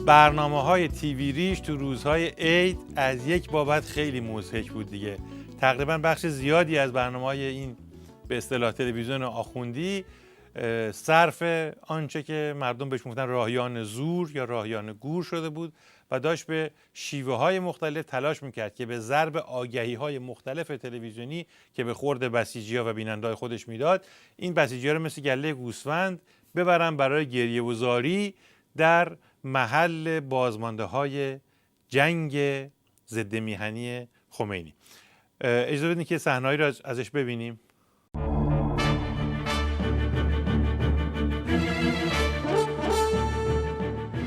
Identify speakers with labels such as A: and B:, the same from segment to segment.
A: برنامه‌های تیوی ریش تو روزهای عید از یک بابت خیلی مضحک بود دیگه. تقریبا بخش زیادی از برنامه‌های این به اصطلاح تلویزیون آخوندی صرف آنچه که مردم بهش میگفتن راهیان زور یا راهیان گور شده بود و داشت به شیوه‌های مختلف تلاش میکرد که به ضرب آگهی‌های مختلف تلویزیونی که به خورد بسیجی‌ها و بیننده‌های خودش میداد، این بسیجی‌ها رو مثل گله گوسفند ببرن برای گریه‌وزاری در محل بازمانده‌های جنگ ضد میهنی خمینی. اجازه بدین که صحنه‌ای رو ازش ببینیم.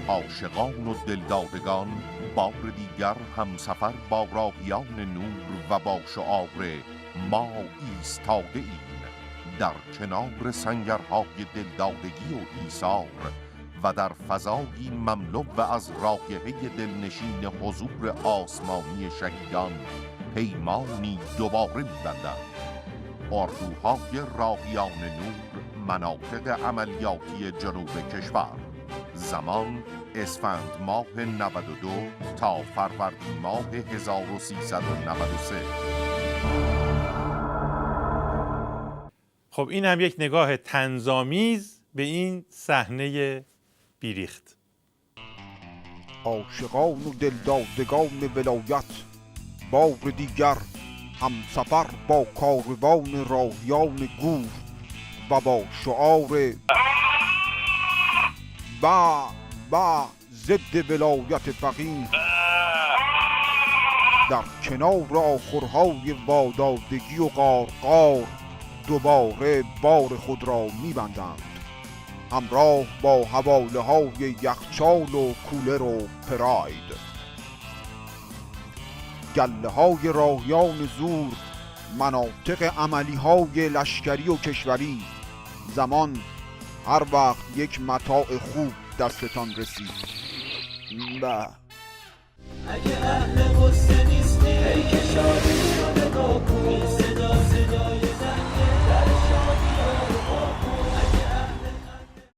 B: عاشقان و دلدادگان بار دیگر همسفر با راهیان نور و با شعار ما ایستاده ایم در کنار سنگرهای دلدادگی و ایثار و در فضایی مملو و از رایحه دلنشین حضور آسمانی شهیدان پیمانی دوباره می‌بندند. اردوهای راهیان نور مناطق عملیاتی جنوب کشور. زمان اسفند ماه 92 تا فروردین ماه 1393.
A: خب این هم یک نگاه طنزآمیز به این صحنه بیریخت.
C: عاشقان و دلدادگان ولایت بار دیگر همسفر با کاروان راهیان گور و با شعار با ضد ولایت فقیه در کنار آخرهای وادادگی و قارقار دوباره بار خود را می‌بندند، همراه با حواله های یخچال و کولر و پراید. گله های راهیان زور مناطق عملی های لشکری و کشوری. زمان هر وقت یک متاع خوب دستتان رسید.
D: اگه اهل قصه نیستی ای که